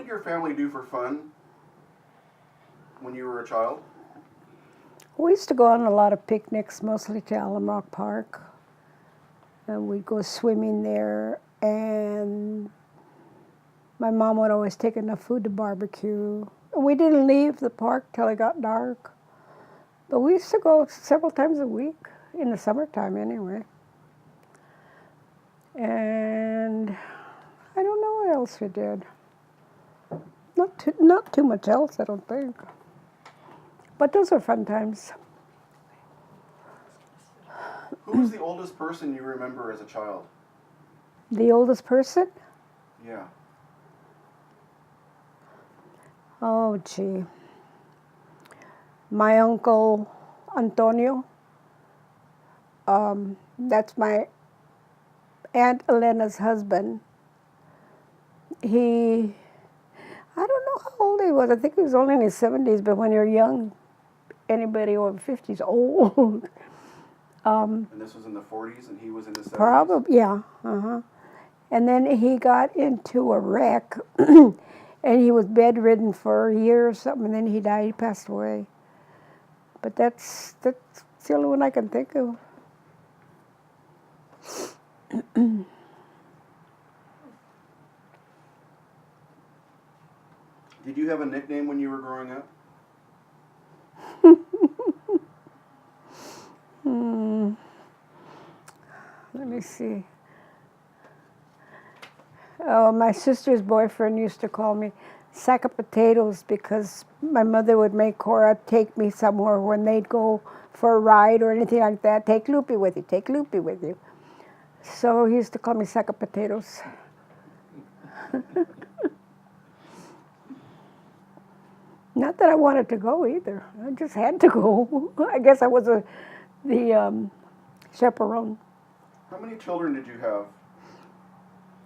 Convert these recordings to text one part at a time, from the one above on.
your family do for fun when you were a child? We used to go on a lot of picnics, mostly to Alum Park. And we'd go swimming there, and my mom would always take enough food to barbecue. And we didn't leave the park till it got dark. But we used to go several times a week, in the summertime anyway. And I don't know what else we did. Not too much else, I don't think. But those were fun times. Who was the oldest person you remember as a child? The oldest person? Yeah. Oh, gee. My uncle Antonio. That's my Aunt Elena's husband. I don't know how old he was. I think he was only in his 70s, but when you're young, anybody over 50 is old. And this was in the 40s, and he was in the 70s? Probably, yeah. And then he got into a wreck, and he was bedridden for a year or something, and then he died. He passed away. But that's the only one I can think of. Did you have a nickname when you were growing up? Let me see. Oh, my sister's boyfriend used to call me sack of potatoes because my mother would make Cora take me somewhere when they'd go for a ride or anything like that. Take Loopy with you, take Loopy with you. So he used to call me sack of potatoes. Not that I wanted to go either. I just had to go. I guess I was the chaperone. How many children did you have?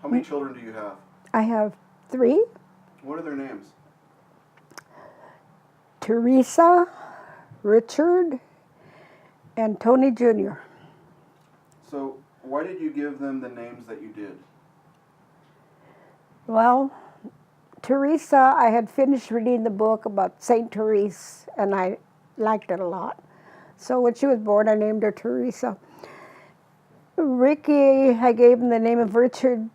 How many children do you have? I have 3. What are their names? Teresa, Richard, and Tony Jr. So why did you give them the names that you did? Well, Teresa, I had finished reading the book about St. Therese, and I liked it a lot. So when she was born, I named her Teresa. Ricky, I gave him the name of Richard.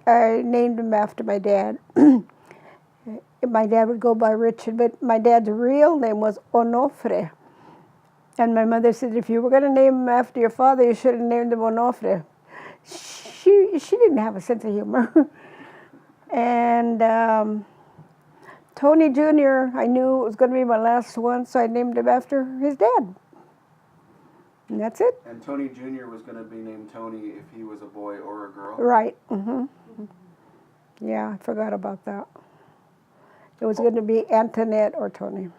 I named him after my dad. My dad would go by Richard, but my dad's real name was Onofre. And my mother said, if you were going to name him after your father, you should have named him Onofre. She didn't have a sense of humor. And Tony Jr., I knew it was going to be my last one, so I named him after his dad. And that's it. And Tony Jr. was going to be named Tony if he was a boy or a girl? Right. Yeah, I forgot about that. It was going to be Antoinette or Tony.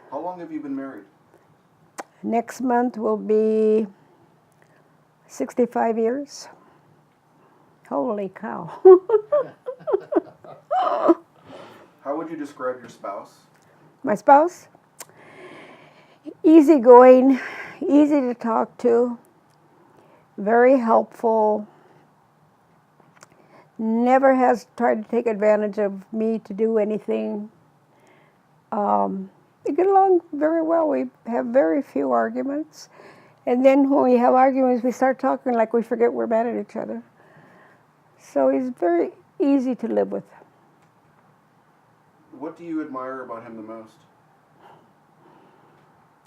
How long have you been married? Next month will be 65 years. Holy cow. How would you describe your spouse? My spouse? Easygoing, easy to talk to, very helpful, never has tried to take advantage of me to do anything. We get along very well. We have very few arguments. And then when we have arguments, we start talking like we forget we're mad at each other. So he's very easy to live with. What do you admire about him the most?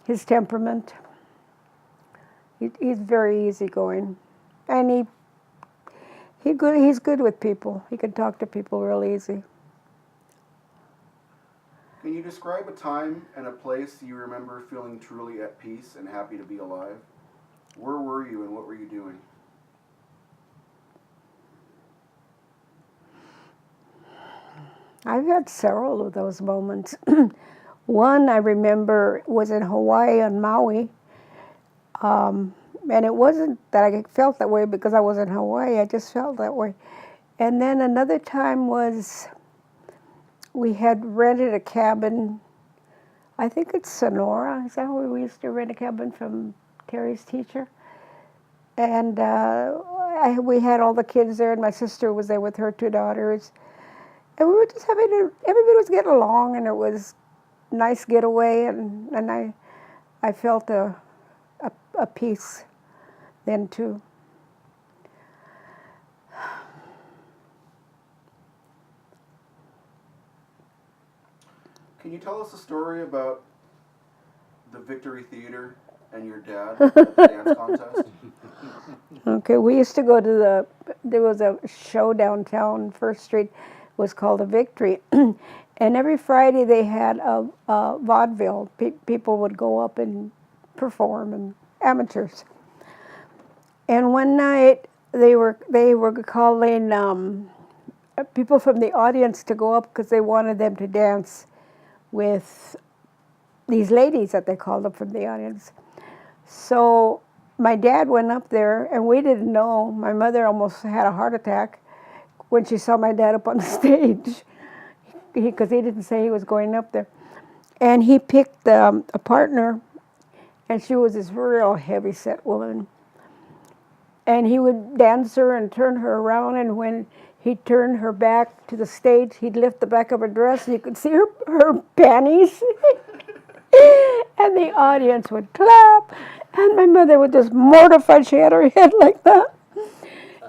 His temperament. He's very easygoing. And he's good with people. He can talk to people real easy. Can you describe a time and a place you remember feeling truly at peace and happy to be alive? Where were you and what were you doing? I've had several of those moments. One I remember was in Hawaii on Maui. And it wasn't that I felt that way because I was in Hawaii, I just felt that way. And then another time was we had rented a cabin, I think it's Sonora, is that where we used to rent a cabin from Terry's teacher? And we had all the kids there, and my sister was there with her 2 daughters. And we were just everybody was getting along, and it was a nice getaway, and I felt a peace then too. Can you tell us a story about the Victory Theater and your dad at the dance contest? Okay, we used to go to there was a show downtown, First Street, it was called the Victory. And every Friday they had a vaudeville. People would go up and perform, and amateurs. And one night they were calling people from the audience to go up because they wanted them to dance with these ladies that they called up from the audience. So my dad went up there, and we didn't know. My mother almost had a heart attack when she saw my dad up on the stage, because he didn't say he was going up there. And he picked a partner, and she was this real heavy-set woman. And he would dance her and turn her around, and when he turned her back to the stage, he'd lift the back of her dress, and you could see her panties. And the audience would clap, and my mother was just mortified. She had her head like that.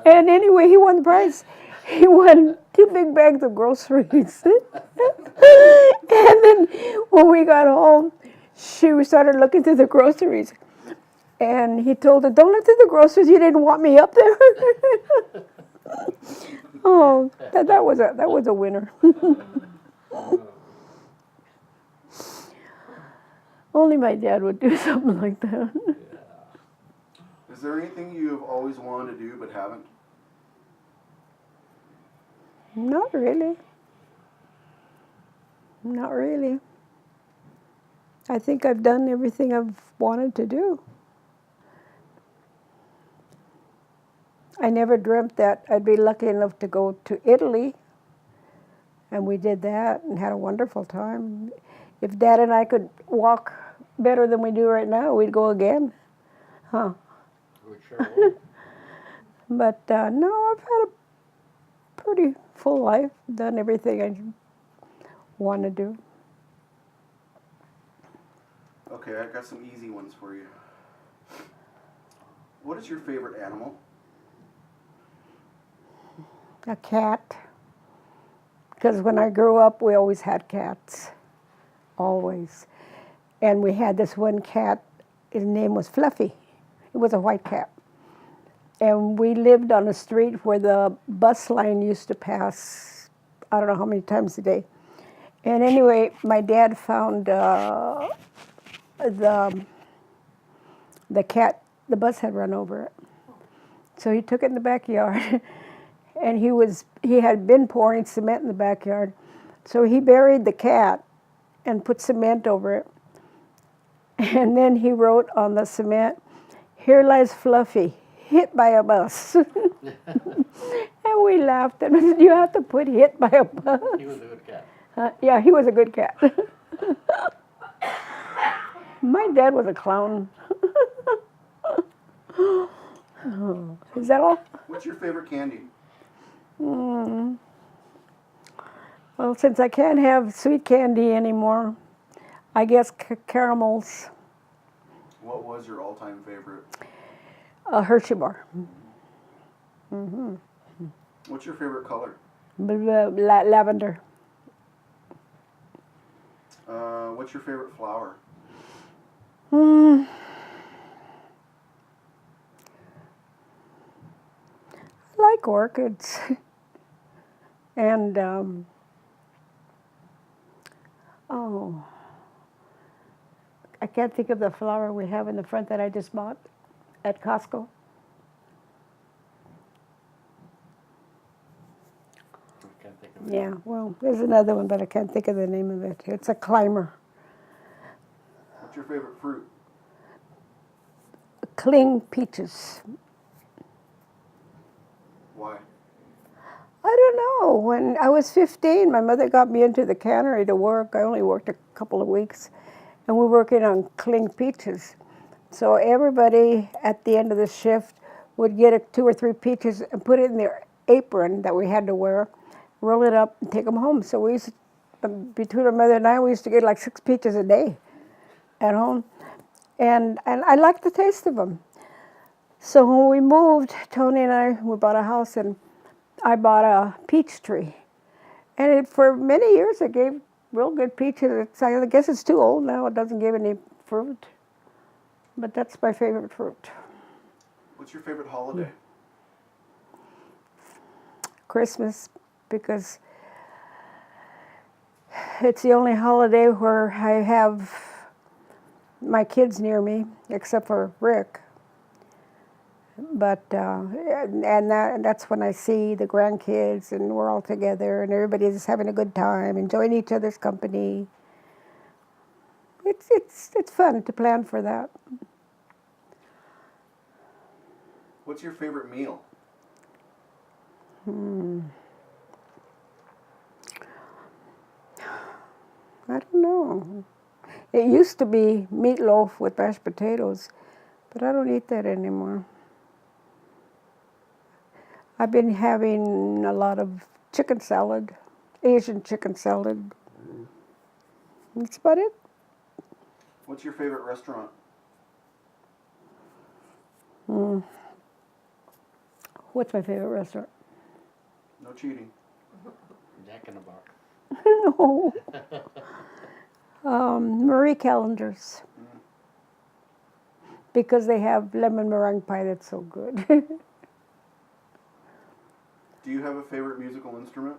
And anyway, he won the prize. He won 2 big bags of groceries. And then when we got home, she started looking through the groceries. And he told her, "Don't look through the groceries. You didn't want me up there." Oh, that was a winner. Only my dad would do something like that. Is there anything you have always wanted to do but haven't? Not really. Not really. I think I've done everything I've wanted to do. I never dreamt that I'd be lucky enough to go to Italy, and we did that and had a wonderful time. If Dad and I could walk better than we do right now, we'd go again. Huh. We sure would. But no, I've had a pretty full life, done everything I want to do. Okay, I got some easy ones for you. What is your favorite animal? A cat. Because when I grew up, we always had cats. Always. And we had this one cat, his name was Fluffy. It was a white cat. And we lived on a street where the bus line used to pass, I don't know how many times a day. And anyway, my dad found the cat, the bus had run over it. So he took it in the backyard, and he had been pouring cement in the backyard. So he buried the cat and put cement over it. And then he wrote on the cement, "Here lies Fluffy, hit by a bus." And we laughed, and I said, "You have to put hit by a bus." He was a good cat. Yeah, he was a good cat. My dad was a clown. Oh, is that all? What's your favorite candy? Well, since I can't have sweet candy anymore, I guess caramels. What was your all-time favorite? A Hershey bar. What's your favorite color? Lavender. What's your favorite flower? I like orchids. And, I can't think of the flower we have in the front that I just bought at Costco. I can't think of it. Yeah, well, there's another one, but I can't think of the name of it. It's a climber. What's your favorite fruit? Cling peaches. Why? I don't know. When I was 15, my mother got me into the cannery to work. I only worked a couple of weeks, and we were working on cling peaches. So everybody at the end of the shift would get 2 or 3 peaches and put it in their apron that we had to wear, roll it up, and take them home. So we used to, between my mother and I, we used to get like 6 peaches a day at home. And I liked the taste of them. So when we moved, Tony and I, we bought a house, and I bought a peach tree. And for many years, it gave real good peaches. I guess it's too old now. It doesn't give any fruit. But that's my favorite fruit. What's your favorite holiday? Christmas, because it's the only holiday where I have my kids near me, except for Rick. But that's when I see the grandkids, and we're all together, and everybody's having a good time, enjoying each other's company. It's fun to plan for that. What's your favorite meal? I don't know. It used to be meatloaf with mashed potatoes, but I don't eat that anymore. I've been having a lot of chicken salad, Asian chicken salad. That's about it. What's your favorite restaurant? What's my favorite restaurant? No cheating. Jack in the Box. No. Marie Callender's. Because they have lemon meringue pie that's so good. Do you have a favorite musical instrument?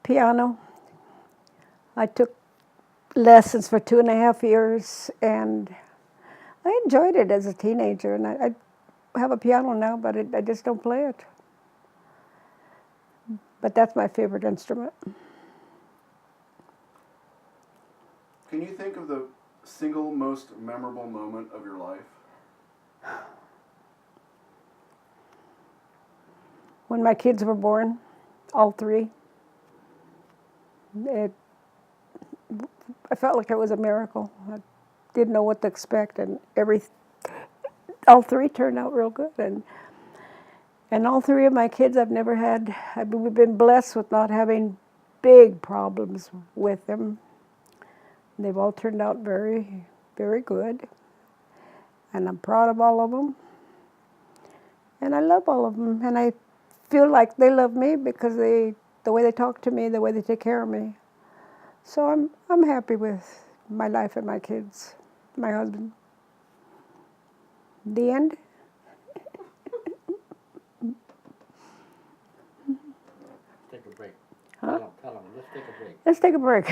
Piano. I took lessons for 2.5 years, and I enjoyed it as a teenager. And I have a piano now, but I just don't play it. But that's my favorite instrument. Can you think of the single most memorable moment of your life? When my kids were born, all 3, I felt like it was a miracle. I didn't know what to expect, and all 3 turned out real good. And all 3 of my kids, we've been blessed with not having big problems with them. They've all turned out very, very good. And I'm proud of all of them. And I love all of them. And I feel like they love me because the way they talk to me, the way they take care of me. So I'm happy with my life and my kids, my husband. The end. Take a break. Huh? Tell them, let's take a break. Let's take a break.